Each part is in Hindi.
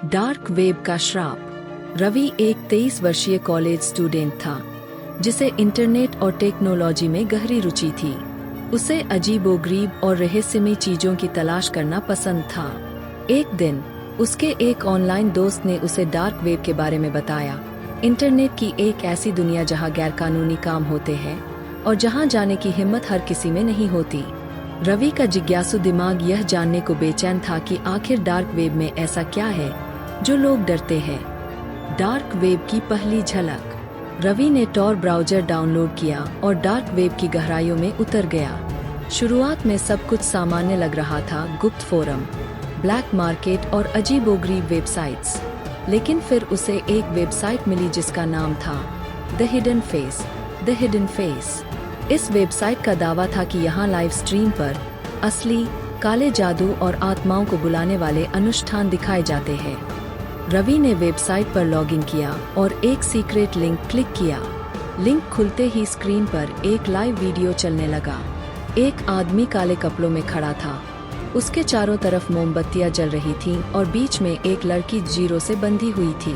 डार्क वेब का श्राप। रवि एक 23 वर्षीय कॉलेज स्टूडेंट था जिसे इंटरनेट और टेक्नोलॉजी में गहरी रुचि थी। उसे अजीबोगरीब और रहस्यमयी चीजों की तलाश करना पसंद था। एक दिन उसके एक ऑनलाइन दोस्त ने उसे डार्क वेब के बारे में बताया। इंटरनेट की एक ऐसी दुनिया जहां गैरकानूनी काम होते हैं और जहां जाने की हिम्मत हर किसी में नहीं होती। रवि का जिज्ञासु दिमाग यह जानने को बेचैन था कि आखिर डार्क वेब में ऐसा क्या है जो लोग डरते हैं। डार्क वेब की पहली झलक। रवि ने टॉर ब्राउज़र डाउनलोड किया और डार्क वेब की गहराइयों में उतर गया। शुरुआत में सब कुछ सामान्य लग रहा था, गुप्त फोरम, ब्लैक मार्केट और अजीबोगरीब वेबसाइट्स। लेकिन फिर उसे एक वेबसाइट मिली जिसका नाम था the hidden face. The hidden face. इस वेबसाइट का दावा था कि यहाँ लाइव स्ट्रीम पर असली काले जादू और आत्माओं को बुलाने वाले अनुष्ठान दिखाए जाते हैं। रवि ने वेबसाइट पर लॉगिन किया और एक सीक्रेट लिंक क्लिक किया। लिंक खुलते ही स्क्रीन पर एक लाइव वीडियो चलने लगा। एक आदमी काले कपड़ों में खड़ा था। उसके चारों तरफ मोमबत्तियां जल रही थीं और बीच में एक लड़की जीरो से बंधी हुई थी।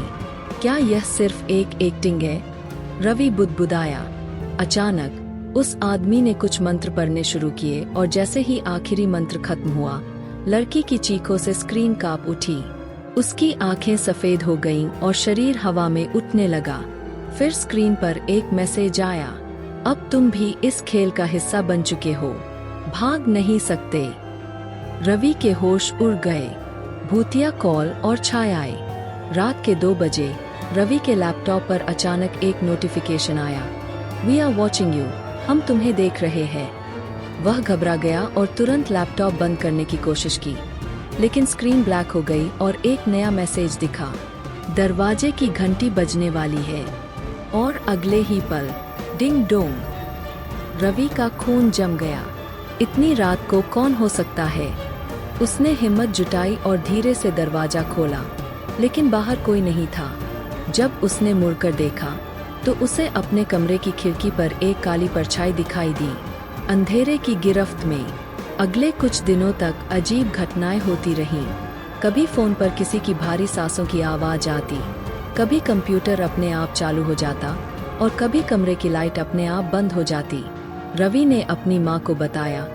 क्या यह सिर्फ एक एक्टिंग है? रवि बुदबुदाया। अचानक उस आदमी ने कुछ मंत्र पढ़ने शुरू किए और जैसे ही आखिरी मंत्र खत्म हुआ, लड़की की चीखों से स्क्रीन कांप उठी। उसकी आंखें सफेद हो गईं और शरीर हवा में उठने लगा। फिर स्क्रीन पर एक मैसेज आया, अब तुम भी इस खेल का हिस्सा बन चुके हो, भाग नहीं सकते। रवि के होश उड़ गए। भूतिया कॉल और छायाएं। रात के 2 बजे रवि के लैपटॉप पर अचानक एक नोटिफिकेशन आया, वी आर वॉचिंग यू, हम तुम्हें देख रहे हैं। वह घबरा गया और तुरंत लैपटॉप बंद करने की कोशिश की, लेकिन स्क्रीन ब्लैक हो गई और एक नया मैसेज दिखा, दरवाजे की घंटी बजने वाली है। और अगले ही पल डिंग डोंग। रवि का खून जम गया। इतनी रात को कौन हो सकता है? उसने हिम्मत जुटाई और धीरे से दरवाजा खोला, लेकिन बाहर कोई नहीं था। जब उसने मुड़कर देखा तो उसे अपने कमरे की खिड़की पर एक काली परछाई दिखाई दी, अंधेरे की गिरफ्त में। अगले कुछ दिनों तक अजीब घटनाएं होती रहीं। कभी फोन पर किसी की भारी सांसों की आवाज आती, कभी कंप्यूटर अपने आप चालू हो जाता और कभी कमरे की लाइट अपने आप बंद हो जाती। रवि ने अपनी माँ को बताया,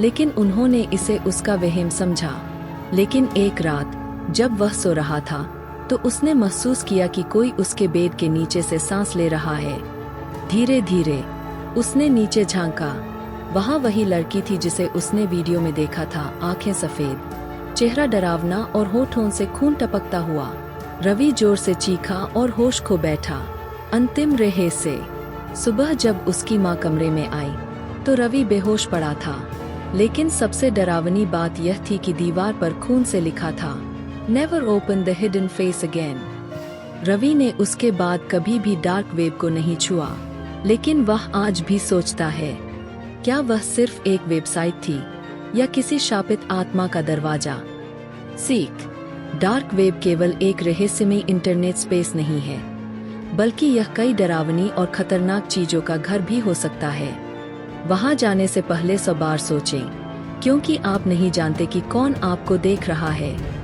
लेकिन उन्होंने इसे उसका वहम समझा। लेकिन एक रात जब वह सो रहा था तो उसने महसूस किया कि कोई उसके बेड के नीचे से सांस ले रहा है। धीरे धीरे उसने नीचे झांका। वहाँ वही लड़की थी जिसे उसने वीडियो में देखा था, आंखें सफेद, चेहरा डरावना और होठों से खून टपकता हुआ। रवि जोर से चीखा और होश खो बैठा। अंतिम रहस्य। सुबह जब उसकी माँ कमरे में आई तो रवि बेहोश पड़ा था, लेकिन सबसे डरावनी बात यह थी कि दीवार पर खून से लिखा था, never open the hidden face again. Ravi ने उसके बाद कभी भी डार्क वेब को नहीं छुआ, लेकिन वह आज भी सोचता है, क्या वह सिर्फ एक वेबसाइट थी या किसी शापित आत्मा का दरवाजा? सीख। डार्क वेब केवल एक रहस्यमयी इंटरनेट स्पेस नहीं है, बल्कि यह कई डरावनी और खतरनाक चीजों का घर भी हो सकता है। वहां जाने से पहले 100 बार सोचें, क्योंकि आप नहीं जानते कि कौन आपको देख रहा है।